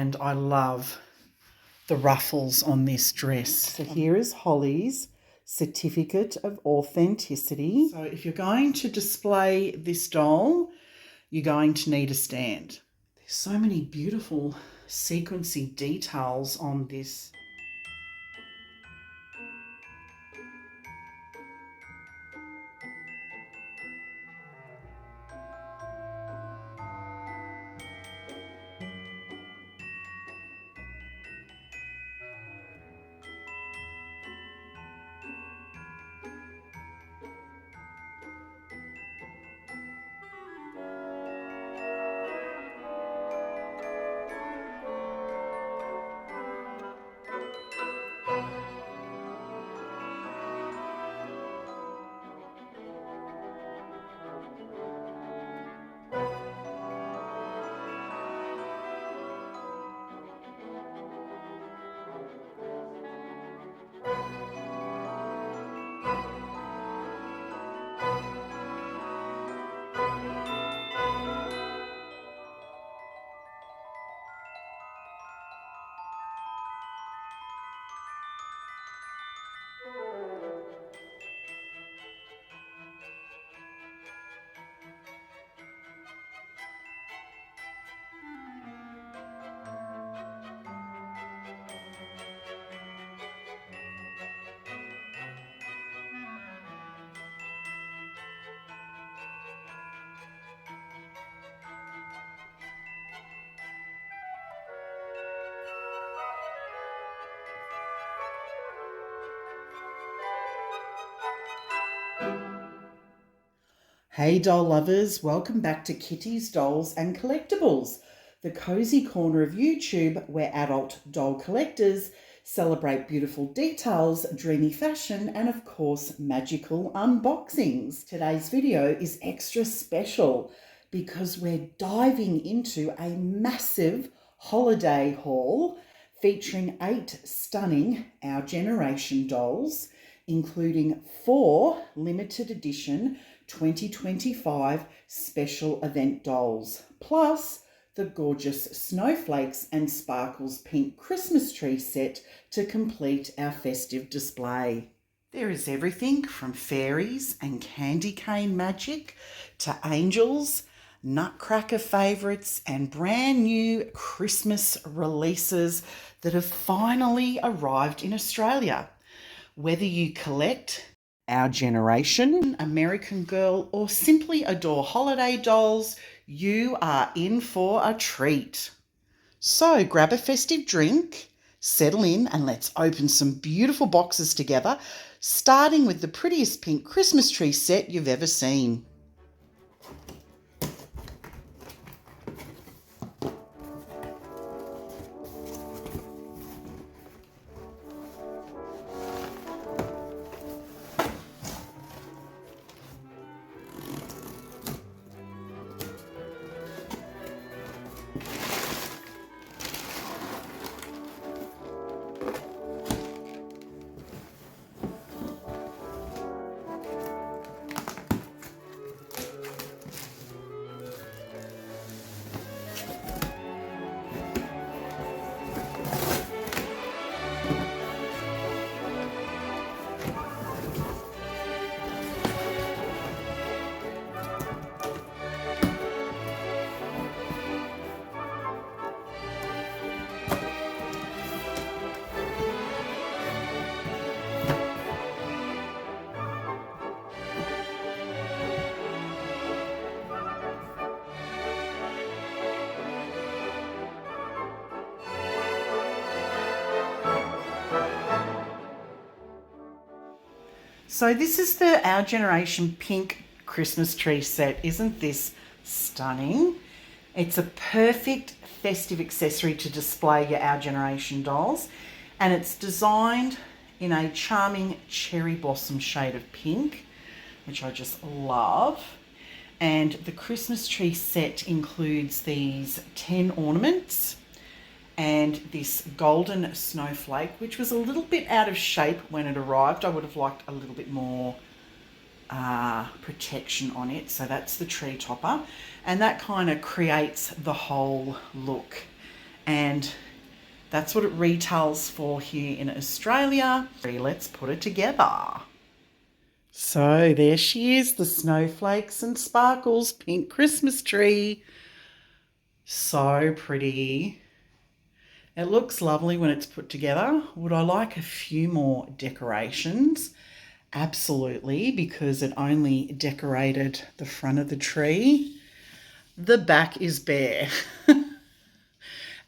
And I love the ruffles on this dress. So here is Hollie's certificate of authenticity. So if you're going to display this doll, you're going to need a stand. There's so many beautiful sequency details on this. Hey doll lovers, welcome back to Kitty's Dolls and Collectibles, the cozy corner of YouTube where adult doll collectors celebrate beautiful details, dreamy fashion, and of course magical unboxings. Today's video is extra special because we're diving into a massive holiday haul featuring 8 stunning Our Generation dolls, including 4 limited edition 2025 special event dolls, plus the gorgeous Snowflakes and Sparkles pink Christmas tree set to complete our festive display. There is everything from fairies and candy cane magic to angels, Nutcracker favourites, and brand new Christmas releases that have finally arrived in Australia. Whether you collect Our Generation, American Girl, or simply adore holiday dolls, you are in for a treat. So grab a festive drink, settle in, and let's open some beautiful boxes together, starting with the prettiest pink Christmas tree set you've ever seen. So this is the Our Generation pink Christmas tree set. Isn't this stunning? It's a perfect festive accessory to display your Our Generation dolls, and it's designed in a charming cherry blossom shade of pink, which I just love. And the Christmas tree set includes these 10 ornaments and this golden snowflake, which was a little bit out of shape when it arrived. I would have liked a little bit more protection on it. So that's the tree topper, and that kind of creates the whole look. And and that's what it retails for here in Australia. Let's put it together. So there she is, the Snowflakes and Sparkles pink Christmas tree. So pretty. It looks lovely when it's put together. Would I like a few more decorations? Absolutely, because it only decorated the front of the tree. The back is bare.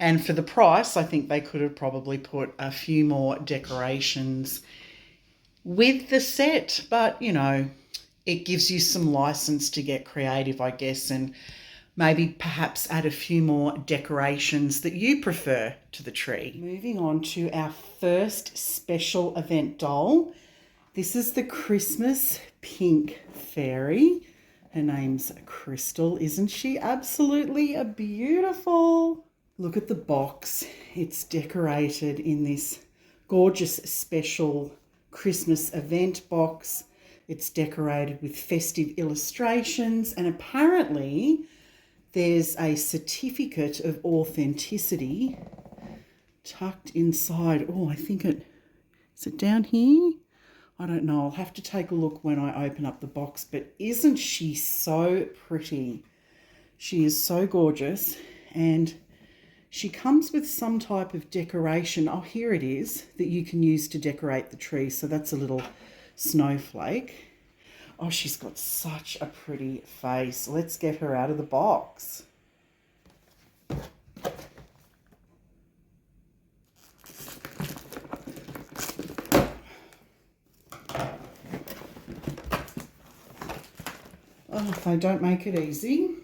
And for the price, I think they could have probably put a few more decorations with the set. But, you know, it gives you some license to get creative, I guess, and maybe perhaps add a few more decorations that you prefer to the tree. Moving on to our first special event doll. This is the Christmas pink fairy. Her name's Crystal. Isn't she absolutely beautiful? Look at the box. It's decorated in this gorgeous special Christmas event box. It's decorated with festive illustrations, and apparently there's a certificate of authenticity tucked inside. Oh, I think is it down here? I don't know. I'll have to take a look when I open up the box, but isn't she so pretty? She is so gorgeous, and she comes with some type of decoration. Oh, here it is, that you can use to decorate the tree. So that's a little snowflake. Oh, she's got such a pretty face. Let's get her out of the box. Oh, they don't make it easy.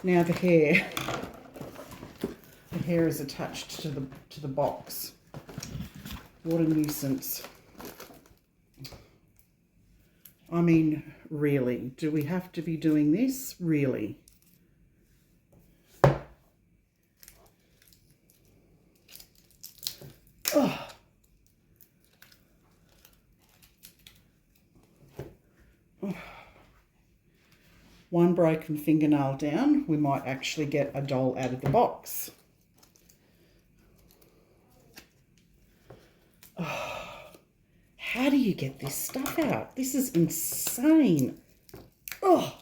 Now the hair. The hair is attached to the box. What a nuisance. I mean, really, do we have to be doing this? Really? Oh. Oh. One broken fingernail down, we might actually get a doll out of the box. Oh. How do you get this stuff out? This is insane. Oh.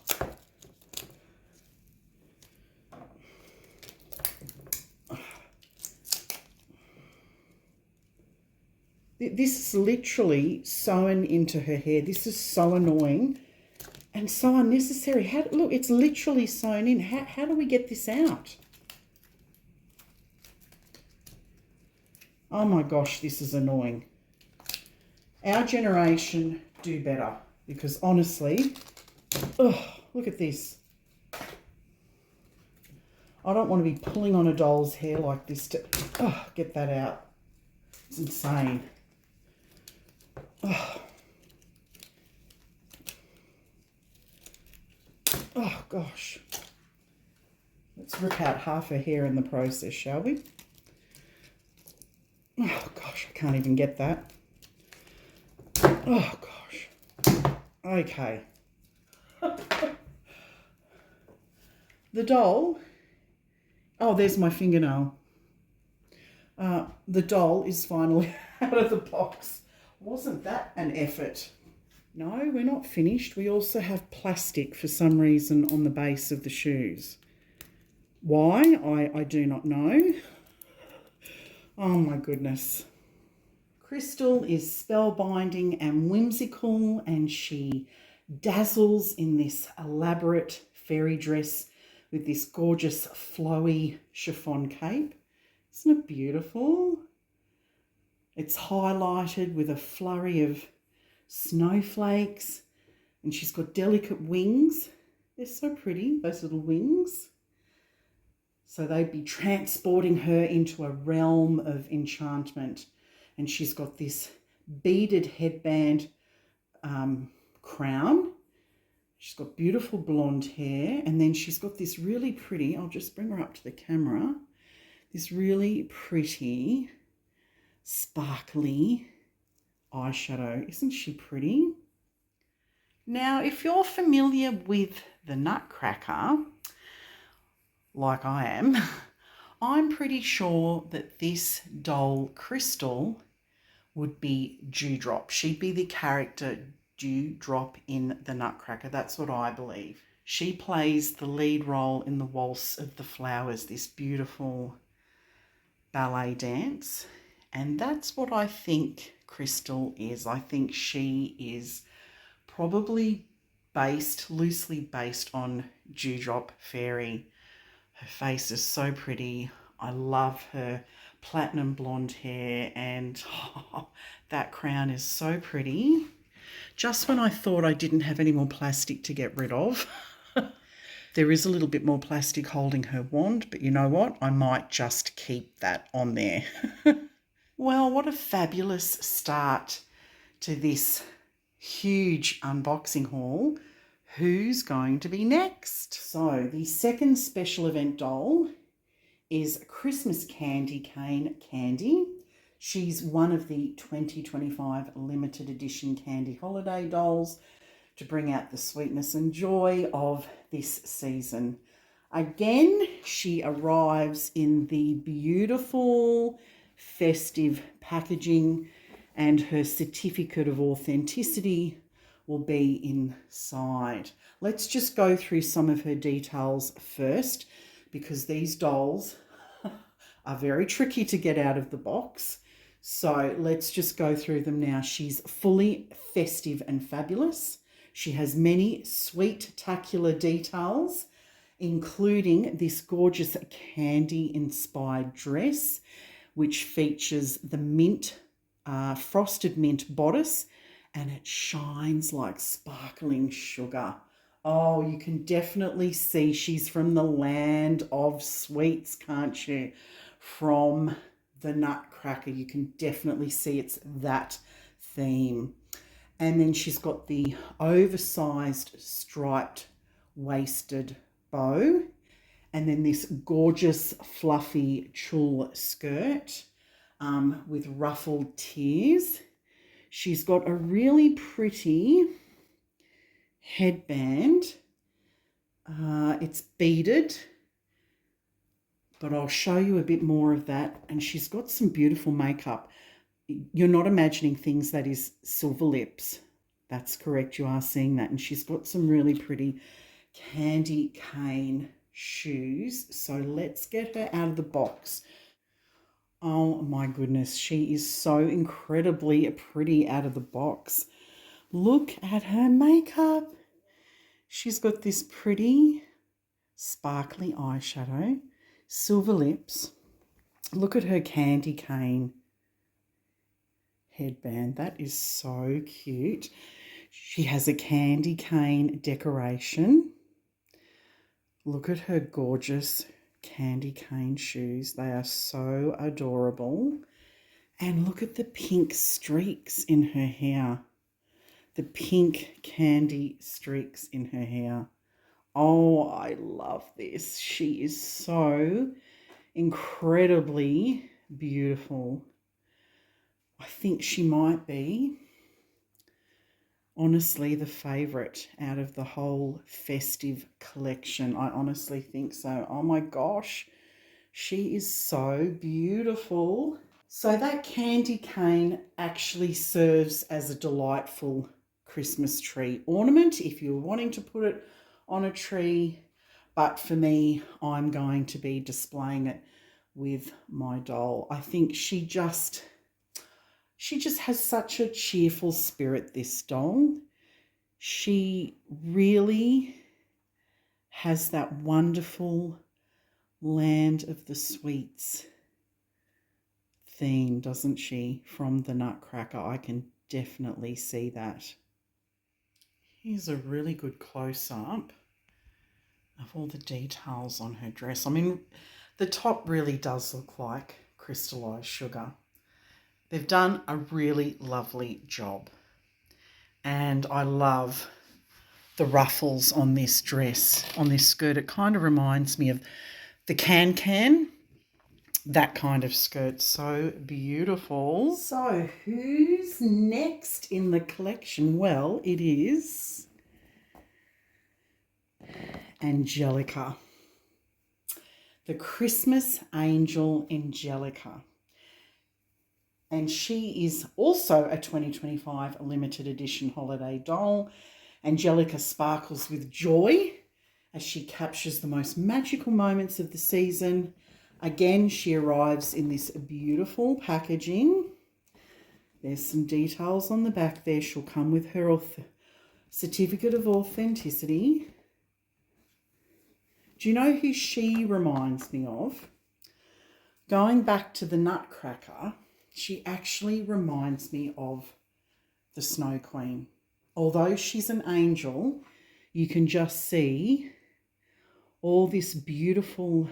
This is literally sewn into her hair. This is so annoying and so unnecessary. Look, it's literally sewn in. How do we get this out? Oh my gosh, this is annoying. Our generation do better, because honestly, oh, look at this. I don't want to be pulling on a doll's hair like this to get that out. It's insane. Oh. Oh gosh. Let's rip out half her hair in the process, shall we? Oh gosh, I can't even get that. Oh gosh. Okay. The doll. Oh, there's my fingernail. The doll is finally out of the box. Wasn't that an effort? No, we're not finished. We also have plastic for some reason on the base of the shoes. Why? I do not know. Oh my goodness. Crystal is spellbinding and whimsical, and she dazzles in this elaborate fairy dress with this gorgeous flowy chiffon cape. Isn't it beautiful? It's highlighted with a flurry of snowflakes, and she's got delicate wings. They're so pretty, those little wings. So they'd be transporting her into a realm of enchantment. And she's got this beaded headband crown. She's got beautiful blonde hair, and then she's got this really pretty, I'll just bring her up to the camera, this really pretty, sparkly eyeshadow. Isn't she pretty? Now, if you're familiar with the Nutcracker, like I am, I'm pretty sure that this doll, Crystal, would be Dewdrop. She'd be the character Dewdrop in the Nutcracker. That's what I believe. She plays the lead role in the Waltz of the Flowers, this beautiful ballet dance. And that's what I think Crystal is. I think she is probably loosely based on Dewdrop Fairy. Her face is so pretty. I love her platinum blonde hair, and that crown is so pretty. Just when I thought I didn't have any more plastic to get rid of, there is a little bit more plastic holding her wand, but you know what? I might just keep that on there. Well, what a fabulous start to this huge unboxing haul. Who's going to be next? So the second special event doll is Christmas candy cane Candie. She's one of the 2025 limited edition Candy holiday dolls to bring out the sweetness and joy of this season. Again, she arrives in the beautiful festive packaging, and her certificate of authenticity will be inside. Let's just go through some of her details first, because these dolls are very tricky to get out of the box. So let's just go through them now. She's fully festive and fabulous. She has many sweet-tacular details, including this gorgeous Candie-inspired dress, which features the frosted mint bodice, and it shines like sparkling sugar. Oh, you can definitely see she's from the land of sweets, can't you? From the Nutcracker, you can definitely see it's that theme. And then she's got the oversized striped waisted bow, and then this gorgeous fluffy tulle skirt with ruffled tiers. She's got a really pretty headband. It's beaded, but I'll show you a bit more of that. And she's got some beautiful makeup. You're not imagining things that is silver lips. That's correct, you are seeing that. And she's got some really pretty candy cane shoes. So let's get her out of the box. Oh my goodness, she is so incredibly pretty out of the box. Look at her makeup. She's got this pretty sparkly eyeshadow, silver lips. Look at her candy cane headband. That is so cute. She has a candy cane decoration. Look at her gorgeous candy cane shoes. They are so adorable. And look at the pink streaks in her hair. The pink candy streaks in her hair. Oh, I love this. She is so incredibly beautiful. I think she might be, honestly, the favourite out of the whole festive collection. I honestly think so. Oh my gosh, she is so beautiful. So that candy cane actually serves as a delightful Christmas tree ornament if you're wanting to put it on a tree. But for me, I'm going to be displaying it with my doll. I think she just has such a cheerful spirit, this doll. She really has that wonderful land of the sweets theme, doesn't she, from the Nutcracker? I can definitely see that. Here's a really good close-up of all the details on her dress. I mean, the top really does look like crystallized sugar. They've done a really lovely job. And I love the ruffles on this dress, on this skirt. It kind of reminds me of the can, that kind of skirt. So beautiful. So who's next in the collection? Well, it is Angelica. the Christmas angel Angelica. And she is also a 2025 limited edition holiday doll. Angelica sparkles with joy as she captures the most magical moments of the season. Again, she arrives in this beautiful packaging. There's some details on the back there. She'll come with her certificate of authenticity. Do you know who she reminds me of? Going back to the Nutcracker, she actually reminds me of the Snow Queen. Although she's an angel, you can just see all this beautiful,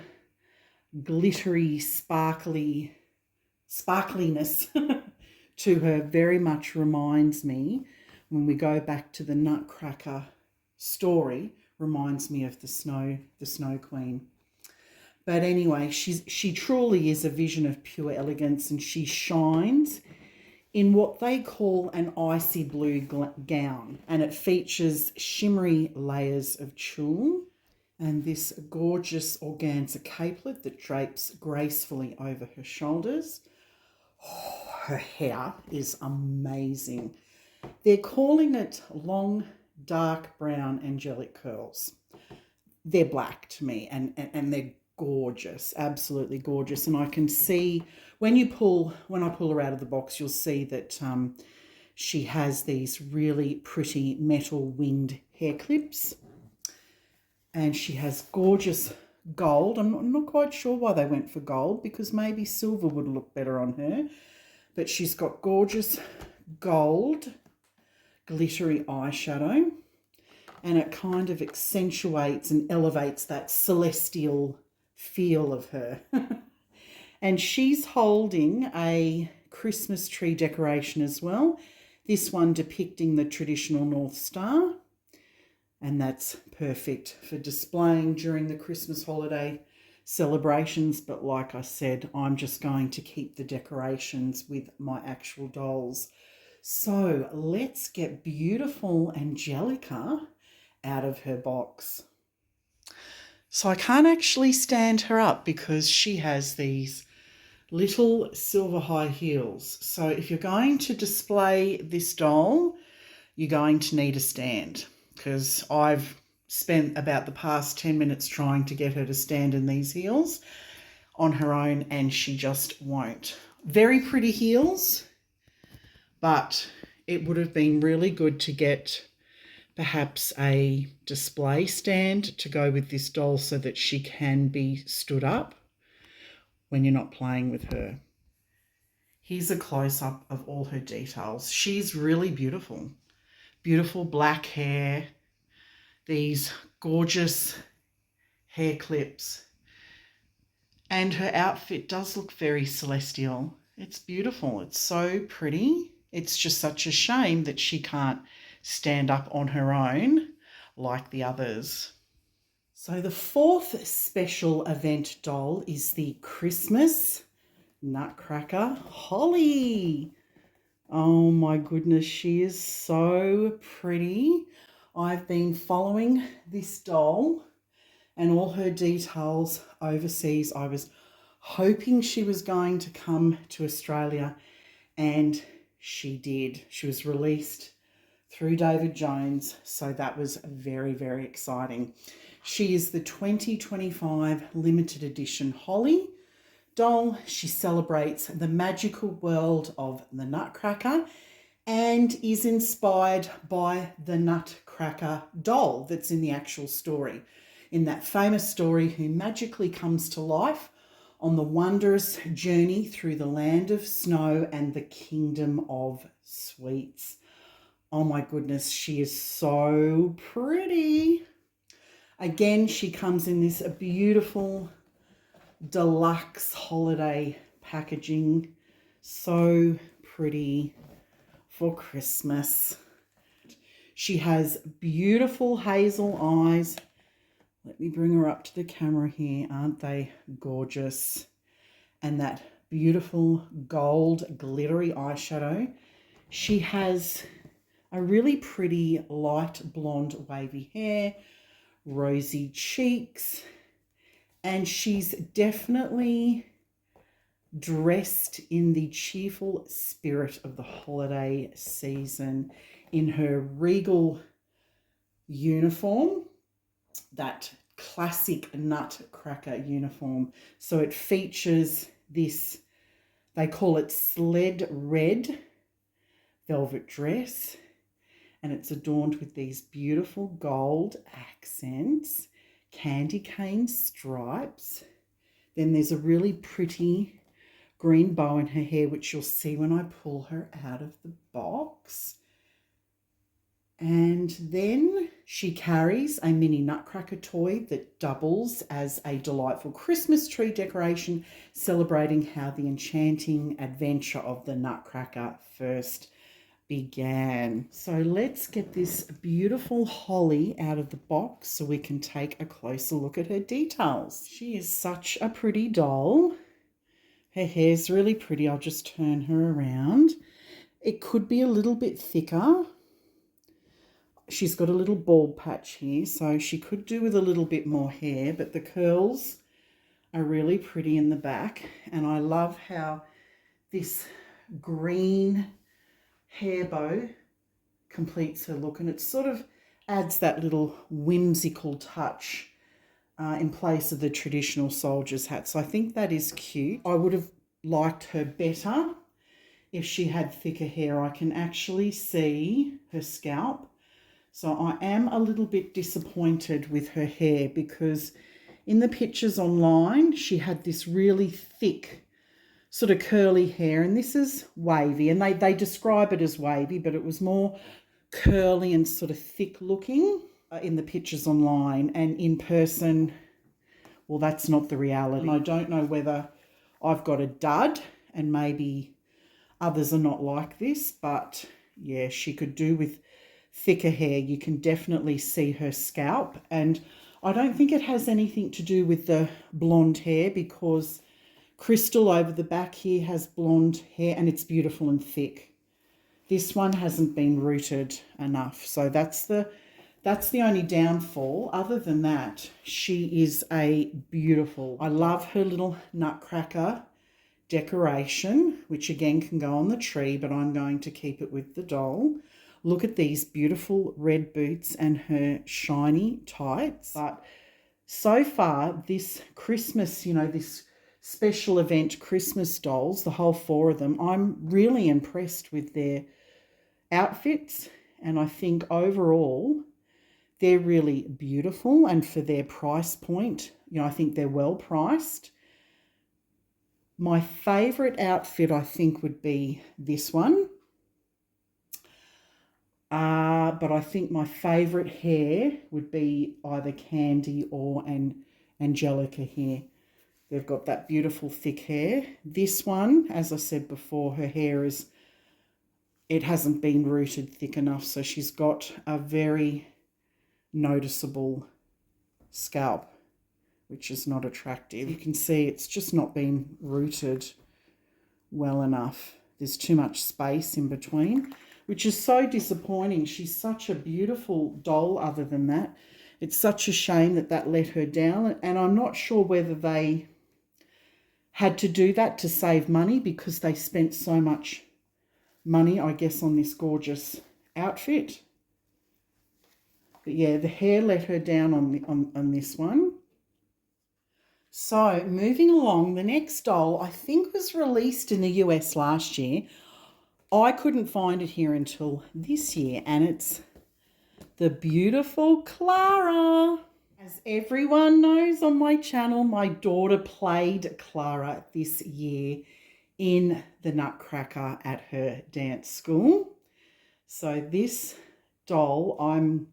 glittery, sparkliness to her. Very much reminds me, when we go back to the Nutcracker story, reminds me of the Snow Queen. But anyway, she truly is a vision of pure elegance, and she shines in what they call an icy blue gown, and it features shimmery layers of tulle and this gorgeous organza capelet that drapes gracefully over her shoulders. Oh, her hair is amazing. They're calling it long, dark brown angelic curls. They're black to me, and they're gorgeous, absolutely gorgeous. And I can see when I pull her out of the box, you'll see that she has these really pretty metal winged hair clips, and she has gorgeous gold. I'm not quite sure why they went for gold, because maybe silver would look better on her, but she's got gorgeous gold glittery eyeshadow, and it kind of accentuates and elevates that celestial feel of her. And she's holding a Christmas tree decoration as well, this one depicting the traditional North Star, and that's perfect for displaying during the Christmas holiday celebrations. But like I said, I'm just going to keep the decorations with my actual dolls. So let's get beautiful Angelica out of her box. So I can't actually stand her up because she has these little silver high heels. So if you're going to display this doll, you're going to need a stand, because I've spent about the past 10 minutes trying to get her to stand in these heels on her own, and she just won't. Very pretty heels, but it would have been really good to get perhaps a display stand to go with this doll so that she can be stood up when you're not playing with her. Here's a close-up of all her details. She's really beautiful. Beautiful black hair, these gorgeous hair clips, and her outfit does look very celestial. It's beautiful. It's so pretty. It's just such a shame that she can't stand up on her own like the others. So the fourth special event doll is the Christmas Nutcracker Hollie. Oh my goodness, she is so pretty. I've been following this doll and all her details overseas. I was hoping she was going to come to Australia, and she did. She was released through David Jones, so that was very, very exciting. She is the 2025 limited edition Hollie doll. She celebrates the magical world of the Nutcracker and is inspired by the Nutcracker doll that's in the actual story. In that famous story, who magically comes to life on the wondrous journey through the land of snow and the kingdom of sweets. Oh my goodness, she is so pretty. Again, she comes in this beautiful deluxe holiday packaging. So pretty for Christmas. She has beautiful hazel eyes. Let me bring her up to the camera here. Aren't they gorgeous? And that beautiful gold glittery eyeshadow. She has a really pretty light blonde wavy hair, rosy cheeks, And she's definitely dressed in the cheerful spirit of the holiday season in her regal uniform, that classic Nutcracker uniform. So it features this, they call it sled red velvet dress, and it's adorned with these beautiful gold accents, candy cane stripes. Then there's a really pretty green bow in her hair, which you'll see when I pull her out of the box. And then she carries a mini Nutcracker toy that doubles as a delightful Christmas tree decoration, celebrating how the enchanting adventure of the Nutcracker first began. So let's get this beautiful Hollie out of the box so we can take a closer look at her details. She is such a pretty doll. Her hair's really pretty. I'll just turn her around. It could be a little bit thicker. She's got a little bald patch here, so she could do with a little bit more hair, but the curls are really pretty in the back. And I love how this green hair bow completes her look, and it sort of adds that little whimsical touch in place of the traditional soldier's hat. So I think that is cute. I would have liked her better if she had thicker hair. I can actually see her scalp. So I am a little bit disappointed with her hair, because in the pictures online, she had this really thick sort of curly hair, and this is wavy, and they describe it as wavy, but it was more curly and sort of thick looking in the pictures online, and in person, well, that's not the reality. And I don't know whether I've got a dud and maybe others are not like this, but yeah, she could do with thicker hair. You can definitely see her scalp, and I don't think it has anything to do with the blonde hair, because Crystal over the back here has blonde hair and it's beautiful and thick. This one hasn't been rooted enough, so that's the only downfall. Other than that, she is a beautiful. I love her little Nutcracker decoration, which again can go on the tree, but I'm going to keep it with the doll. Look at these beautiful red boots and her shiny tights. But so far, this Christmas, this special event Christmas dolls, the whole 4 of them, I'm really impressed with their outfits, and I think overall they're really beautiful, and for their price point, I think they're well priced. My favourite outfit, I think, would be this one. But I think my favourite hair would be either Candie or an Angelica hair. They've got that beautiful thick hair. This one, as I said before, her hair it hasn't been rooted thick enough, so she's got a very noticeable scalp, which is not attractive. You can see it's just not been rooted well enough. There's too much space in between, which is so disappointing. She's such a beautiful doll other than that. It's such a shame that let her down, and I'm not sure whether they had to do that to save money, because they spent so much money, I guess, on this gorgeous outfit. But yeah, the hair let her down on this one. So moving along, the next doll I think was released in the US last year. I couldn't find it here until this year, and it's the beautiful Clara. As everyone knows on my channel, my daughter played Clara this year in the Nutcracker at her dance school. So this doll, I'm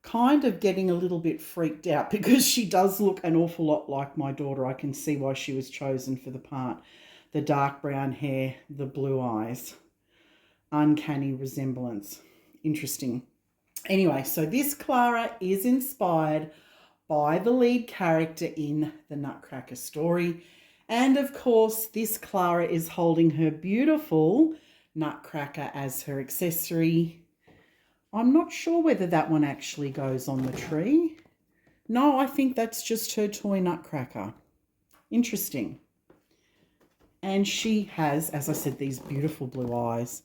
kind of getting a little bit freaked out, because she does look an awful lot like my daughter. I can see why she was chosen for the part. The dark brown hair, the blue eyes. Uncanny resemblance. Interesting. Anyway, so this Clara is inspired by the lead character in the Nutcracker story. And of course, this Clara is holding her beautiful Nutcracker as her accessory. I'm not sure whether that one actually goes on the tree. No, I think that's just her toy Nutcracker. Interesting. And she has, as I said, these beautiful blue eyes.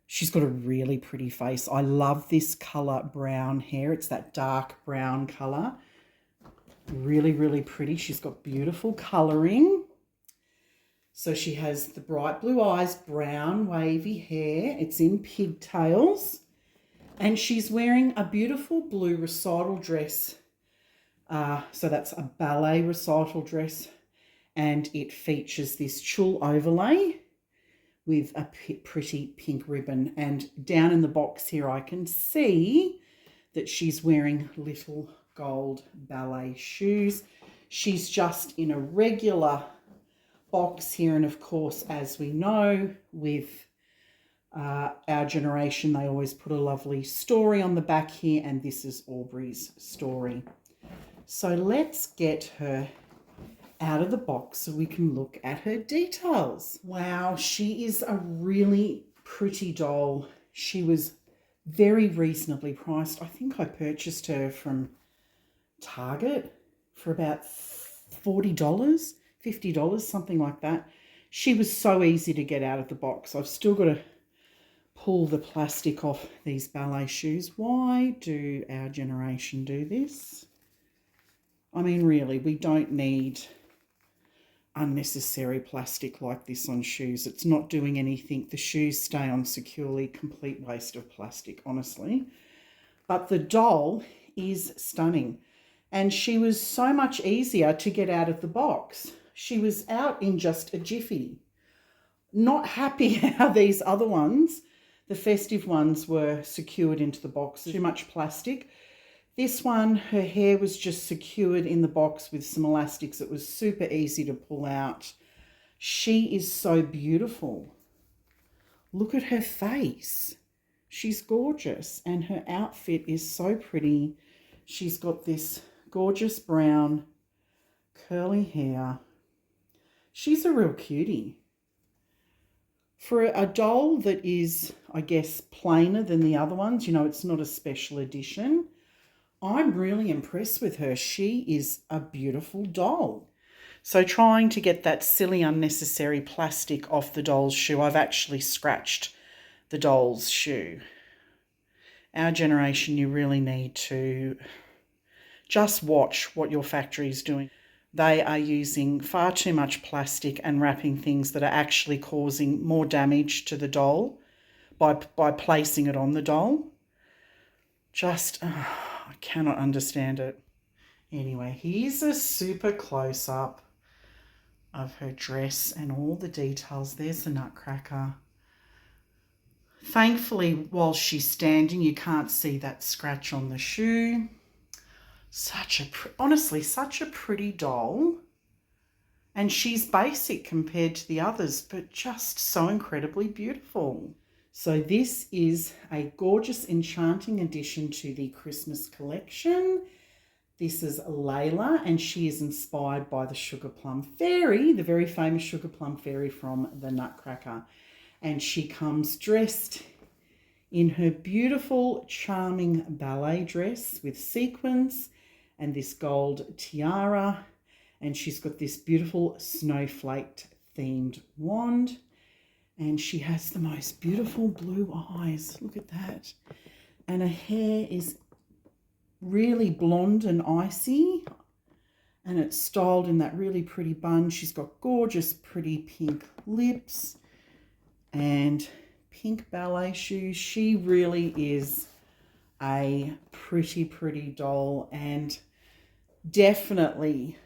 She's got a really pretty face. I love this colour brown hair. It's that dark brown colour. Really, really pretty. She's got beautiful colouring. So she has the bright blue eyes, brown wavy hair. It's in pigtails. And she's wearing a beautiful blue recital dress. So that's a ballet recital dress. And it features this tulle overlay with a pretty pink ribbon. And down in the box here, I can see that she's wearing little gold ballet shoes. She's just in a regular box here. And of course, as we know, with our generation, they always put a lovely story on the back here. And this is Aubrey's story. So let's get her out of the box so we can look at her details. Wow, she is a really pretty doll. She was very reasonably priced. I think I purchased her from Target for about $40, $50, something like that. She was so easy to get out of the box. I've still got to pull the plastic off these ballet shoes. Why do our generation do this? I mean, really, we don't need unnecessary plastic like this on shoes. It's not doing anything. The shoes stay on securely. Complete waste of plastic, honestly. But the doll is stunning. And she was so much easier to get out of the box. She was out in just a jiffy. Not happy how these other ones, the festive ones, were secured into the box. Too much plastic. This one, her hair was just secured in the box with some elastics. It was super easy to pull out. She is so beautiful. Look at her face. She's gorgeous, and her outfit is so pretty. She's got this gorgeous brown curly hair. She's a real cutie. For a doll that is, I guess, plainer than the other ones, you know, it's not a special edition, I'm really impressed with her. She is a beautiful doll. So trying to get that silly unnecessary plastic off the doll's shoe, I've actually scratched the doll's shoe. Our generation, you really need to just watch what your factory is doing. They are using far too much plastic and wrapping things that are actually causing more damage to the doll by placing it on the doll. I cannot understand it. Anyway, here's a super close-up of her dress and all the details. There's the Nutcracker. Thankfully, while she's standing, you can't see that scratch on the shoe. Honestly, such a pretty doll. And she's basic compared to the others, but just so incredibly beautiful. So this is a gorgeous, enchanting addition to the Christmas collection. This is Laila, and she is inspired by the Sugar Plum Fairy, the very famous Sugar Plum Fairy from the Nutcracker. And she comes dressed in her beautiful, charming ballet dress with sequins and this gold tiara. And she's got this beautiful snowflake themed wand. And she has the most beautiful blue eyes. Look at that. And her hair is really blonde and icy. And it's styled in that really pretty bun. She's got gorgeous, pretty pink lips and pink ballet shoes. She really is a pretty, pretty doll, and definitely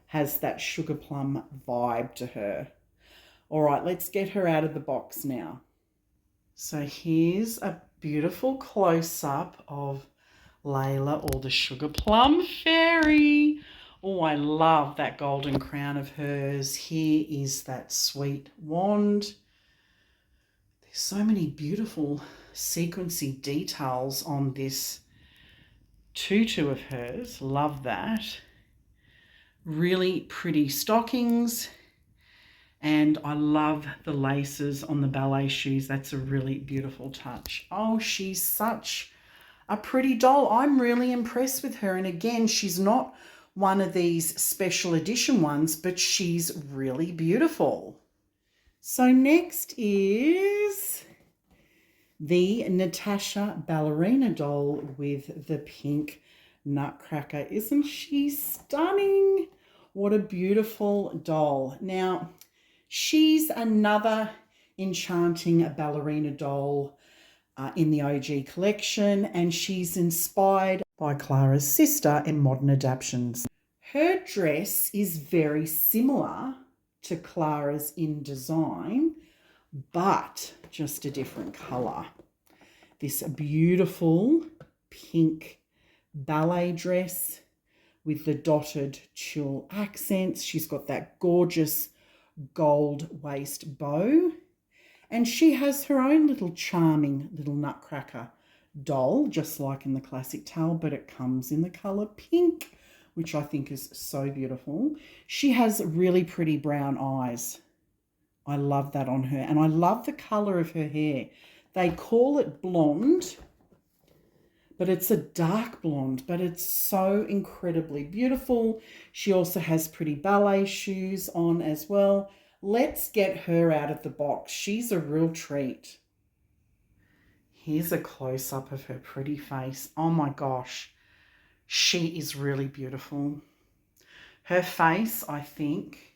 has that Sugar Plum vibe to her. All right, let's get her out of the box now. So here's a beautiful close-up of Laila, or the Sugar Plum Fairy. Oh, I love that golden crown of hers. Here is that sweet wand. There's so many beautiful sequency details on this tutu of hers. Love that. Really pretty stockings. And I love the laces on the ballet shoes. That's a really beautiful touch. Oh, she's such a pretty doll. I'm really impressed with her. And again, she's not one of these special edition ones, but she's really beautiful. So next is the Natasha Ballerina doll with the pink Nutcracker. Isn't she stunning? What a beautiful doll. Now, she's another enchanting ballerina doll in the OG collection, and she's inspired by Clara's sister in modern adaptations. Her dress is very similar to Clara's in design, but just a different colour. This beautiful pink ballet dress with the dotted tulle accents. She's got that gorgeous gold waist bow, and she has her own little charming little Nutcracker doll, just like in the classic tale, but it comes in the colour pink, which I think is so beautiful. She has really pretty brown eyes. I love that on her, and I love the colour of her hair. They call it blonde, but it's a dark blonde, but it's so incredibly beautiful. She also has pretty ballet shoes on as well. Let's get her out of the box. She's a real treat. Here's a close-up of her pretty face. Oh my gosh, she is really beautiful. Her face, I think,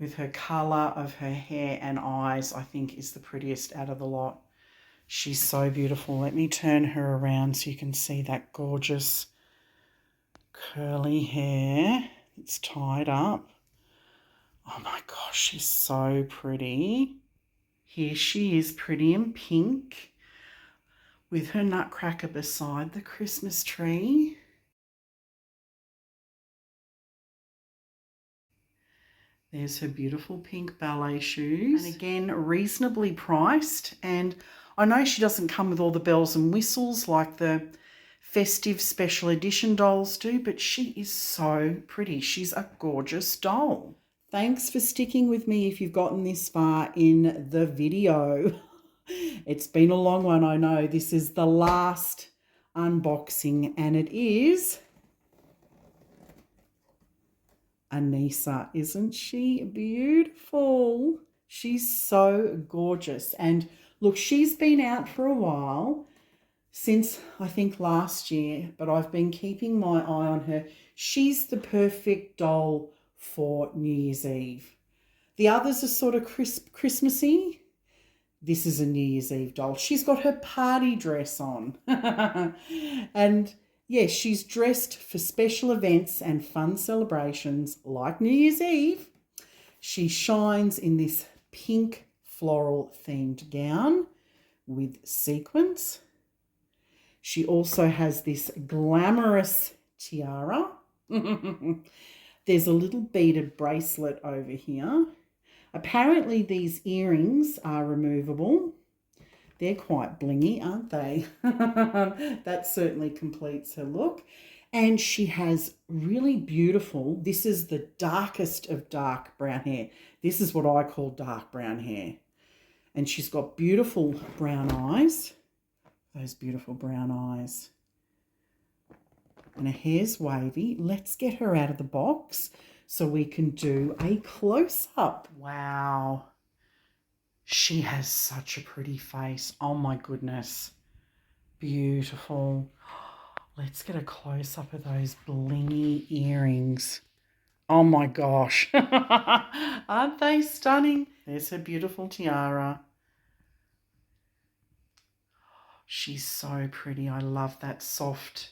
with her colour of her hair and eyes, I think is the prettiest out of the lot. She's so beautiful. Let me turn her around so you can see that gorgeous curly hair. It's tied up. Oh my gosh, she's so pretty. Here she is, pretty in pink, with her Nutcracker beside the Christmas tree. There's her beautiful pink ballet shoes. And again, reasonably priced. And I know she doesn't come with all the bells and whistles like the festive special edition dolls do, but she is so pretty. She's a gorgeous doll. Thanks for sticking with me if you've gotten this far in the video. It's been a long one, I know. This is the last unboxing, and it is Anissa. Isn't she beautiful? She's so gorgeous. And look, she's been out for a while, since I think last year, but I've been keeping my eye on her. She's the perfect doll for New Year's Eve. The others are sort of Christmassy. This is a New Year's Eve doll. She's got her party dress on. And yes, she's dressed for special events and fun celebrations like New Year's Eve. She shines in this pink floral themed gown with sequins. She also has this glamorous tiara. There's a little beaded bracelet over here. Apparently these earrings are removable. They're quite blingy, aren't they? That certainly completes her look. And she has really beautiful, this is the darkest of dark brown hair. This is what I call dark brown hair. And she's got beautiful brown eyes. Those beautiful brown eyes. And her hair's wavy. Let's get her out of the box so we can do a close-up. Wow. She has such a pretty face. Oh my goodness. Beautiful. Let's get a close-up of those blingy earrings. Oh my gosh. Aren't they stunning? There's her beautiful tiara. She's so pretty. I love that soft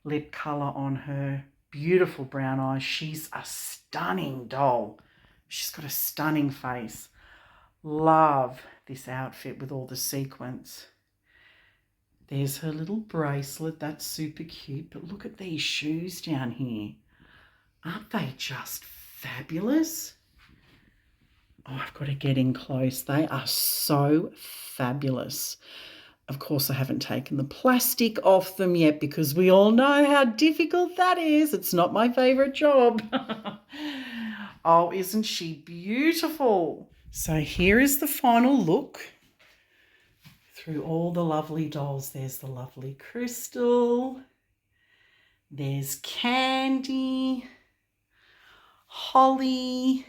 lip colour on her. Beautiful brown eyes. She's a stunning doll. She's got a stunning face. Love this outfit with all the sequins. There's her little bracelet. That's super cute. But look at these shoes down here. Aren't they just fabulous? Oh, I've got to get in close. They are so fabulous. Of course, I haven't taken the plastic off them yet because we all know how difficult that is. It's not my favourite job. Oh, isn't she beautiful? So here is the final look. through all the lovely dolls. There's the lovely Crystal. There's Candie, Hollie,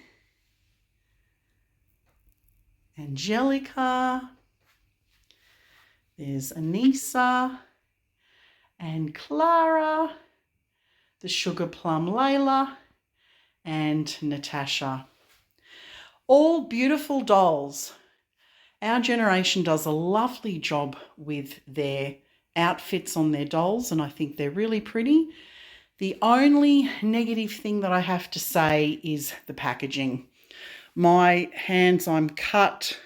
Angelica. There's Anissa and Clara, the Sugar Plum Laila, and Natasha. All beautiful dolls. Our generation does a lovely job with their outfits on their dolls, and I think they're really pretty. The only negative thing that I have to say is the packaging. My hands, I'm cut,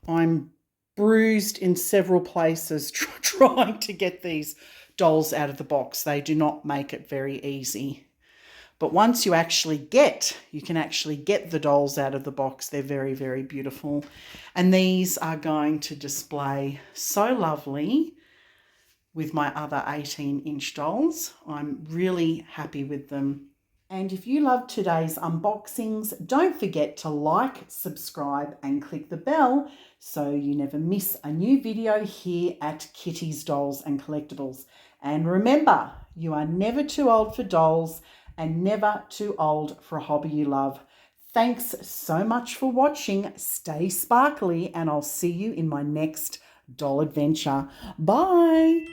I'm bruised in several places trying to get these dolls out of the box. They do not make it very easy. But once you can actually get the dolls out of the box, they're very, very beautiful. And these are going to display so lovely with my other 18-inch dolls. I'm really happy with them. And if you loved today's unboxings, don't forget to like, subscribe and click the bell so you never miss a new video here at Kitty's Dolls and Collectibles. And remember, you are never too old for dolls and never too old for a hobby you love. Thanks so much for watching. Stay sparkly and I'll see you in my next doll adventure. Bye.